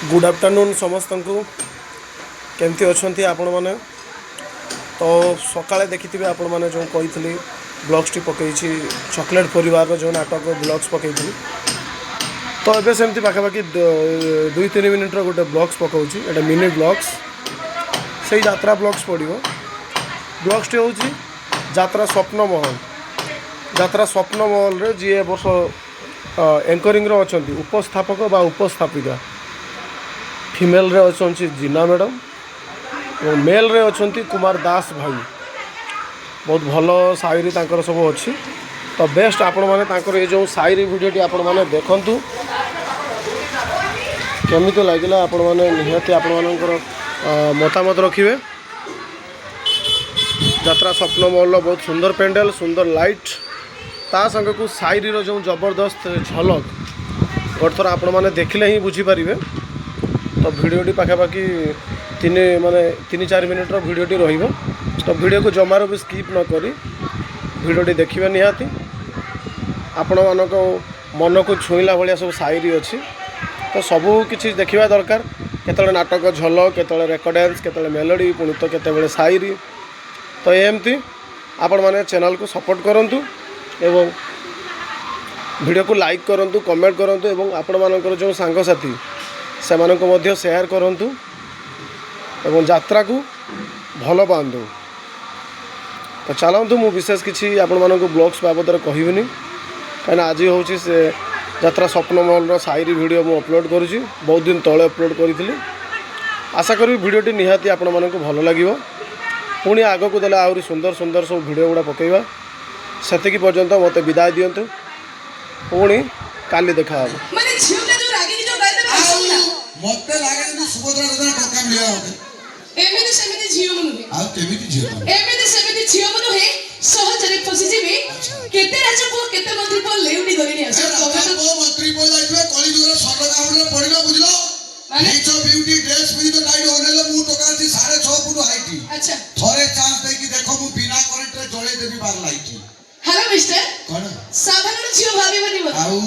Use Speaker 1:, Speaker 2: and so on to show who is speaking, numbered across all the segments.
Speaker 1: Good afternoon समस्त को केमती अच्छा आपण मैंने तो सकाଳେ देखिथे आपण मैंने जो कही ब्लग्स टी पकई चॉकलेट परिवार जो नाटक ब्लग्स पकई तो ये सेमती पाखापाखि 2-3 मिनिट्र गोटे ब्लग्स पकाऊँगी एटा मिनी ब्लग्स से यात्रा ब्लग्स पड़ो ब्लग्स टी हूँ यात्रा स्वप्न महल रे जी वर्ष एंकरिंग अच्छा उपस्थापक बा उपस्थापिका फीमेल रे अच्छा जीना मैडम और मेल रे अच्छा कुमार दास भाई बहुत भल शायरी तांकर सब अच्छी तो बेस्ट आपण मैंने तांकर ये जो शायरी वीडियोटी आपण मैंने देखंतु केमिति लागिला आपण मैंने निहाती आपण मानकर मतामत रखिए। यात्रा स्वप्न महल बहुत सुंदर पेंडेल सुंदर लाइट ता संग को शायरी रो जो जबरदस्त झलक गोटे थर आपण मैंने देखले ही बुझीपारे तो भिडियोटी पाखापाखि 3-4 मिनिट्र भिडियोटी रहिबो तो वीडियो को जमार भी स्किप न करी भिडियोटी देखिए निहाती आपण मानक मन को छुईला भाया सब शायरी अच्छी तो सबू किसी देखा दरकार केतले नाटक झलक केतले रेकर्डेंस केतले मेलोडी पुणी तो केतबेले शायरी तो एमती आपण माने चैनल को सपोर्ट करंतु एवं वीडियो को लाइक करंतु कमेंट करंतु एवं आपण मानकर जो सांगसाथी से मानको मध्य शेयर करंतु एवं यात्रा को भल पांतु। तो चलतु मु विशेष किसी आपण मानको ब्लॉग्स बाबद कहबिनी कहीं आज हूँ से यात्रा स्वप्न महल शायरी वीडियो मु अपलोड करुँची बहुत दिन तले अपलोड करी आशा करी वीडियोटी निहाती आपण मानको भल लगिवो पुणी आग को देले आहरी सुंदर सुंदर सब वीडियो गुड़ा पकेबा सेतिकी पर्यंत मते विदाय दियंतु पुणी काली देखा
Speaker 2: मते लागे जे सुभद्रा दादा टका मिलिया होते
Speaker 3: एमिति सेमिति झियो मनु
Speaker 2: आ केमिति झियो
Speaker 3: एमिति सेमिति झियो मनु हे सहजरे फसी जीवी केते राज को केते मंत्री को लेउडी गलिनी आसे
Speaker 2: को मंत्री को जाइबे कली जुगर सरगा हमरे पडिना बुझलो
Speaker 3: माने
Speaker 2: नीचो ब्यूटी ड्रेस पिनि तो टाइट होनेले मु टका छी 6.5 फुट हाइट
Speaker 3: अच्छा
Speaker 2: थोरे चांस दे कि देखो मु बिना करंट रे जळे देबी बार लाइट
Speaker 3: हेलो मिस्टर
Speaker 2: कोन
Speaker 3: साधारण झियो भाबी बनी मत
Speaker 2: आउ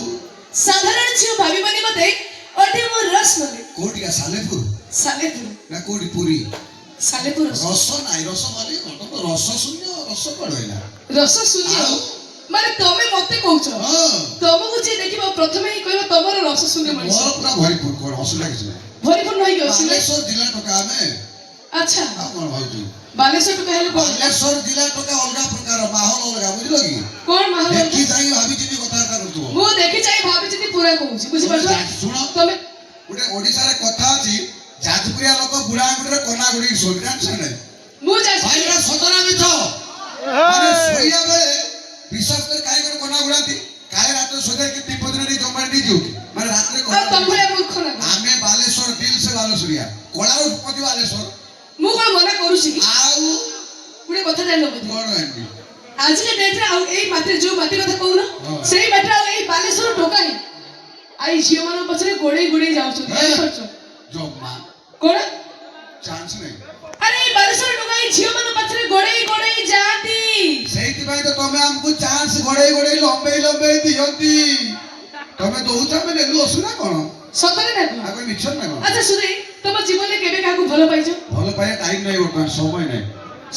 Speaker 3: साधारण झियो भाबी बनी मते ओटे मो रस मले
Speaker 2: कोटिया सालेपुर ना कोटी पूरी
Speaker 3: सालेपुर
Speaker 2: रस नाइ रस माने तो रस शून्य रस पडैला
Speaker 3: रस शून्य माने तमे मते कहउछ
Speaker 2: हां
Speaker 3: तमको जे देखिबो प्रथमे ही कहबो तमर रस शून्य मनिस
Speaker 2: मोर पूरा भरीपुर कोन हस लागिछ
Speaker 3: भरीपुर नहि गयो
Speaker 2: बालेश्वर जिला टका में
Speaker 3: अच्छा
Speaker 2: आपण भाउजी
Speaker 3: बालेश्वर टका हेले कोन
Speaker 2: बालेश्वर जिला टका अलगा प्रकार माहौल अलगा बुझलो कि
Speaker 3: कोन माहौल
Speaker 2: देखि जाई भाभी जी कथा करू
Speaker 3: मु देखि चाहि भाभी जी पूरा कहउछ बुझि परछो
Speaker 2: सुनो
Speaker 3: तमे
Speaker 2: गुटे ओडिसा रे कथा अछि जाजपुरिया लोक बुढ़ा गुडरे कोना गुडी सोलरान छने
Speaker 3: मु जा
Speaker 2: भाईरा सदरा मिछ माने सोइया बेले विश्वास कर काई कर कोना गुडाती काले रात सोदे के टिपदरे नी जमार दी जो माने रात रे कोना
Speaker 3: तमभले मूर्ख ना
Speaker 2: आमे बालेश्वर दिल से बालेश्वरिया कोला उपति बालेश्वर
Speaker 3: मु कोन मना करूछि
Speaker 2: आउ
Speaker 3: गुटे कथा जानो बदि
Speaker 2: कोन एंडी
Speaker 3: आज के डेट रे आ एई मात्र जो माटी कथा कहूनो सेई मात्र आ एई बालेश्वर टोका ही आई झियो मानो पछरे गोडे गोडे जाउछु देख परछो
Speaker 2: जम्मा
Speaker 3: कोन
Speaker 2: चांस नहीं
Speaker 3: अरे बालेश्वर टोका ई झियो मानो पछरे गोडे गोडे जाती
Speaker 2: सेहिति भाई तो तमे हमको चांस गडे गडे लंबे लंबे दियंती तमे दोउचा में नेलु असुना कोन
Speaker 3: सतरे ना
Speaker 2: आ कोई मिछन ना कोन
Speaker 3: अच्छा सुने तुम जीवन में केबे काकू भलो पाइছো
Speaker 2: भलो पाए टाइम नहीं वर्तमान समय नहीं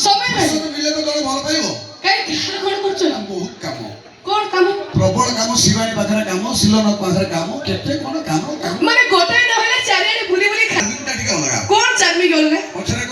Speaker 3: समय नहीं
Speaker 2: तो मिले तो तोरे भलो पाइबो
Speaker 3: काई ध्यान कोन करछो ना
Speaker 2: बहुत काम
Speaker 3: कोन काम
Speaker 2: प्रबल काम शिवानी पाखरे काम सिलन पाखरे काम केते कोन काम
Speaker 3: माने गोटाई न होले चारियाडे बुली बुली खा
Speaker 2: दिनटा ठीक अलगा
Speaker 3: कोन चार्मी गलगा
Speaker 2: पछरे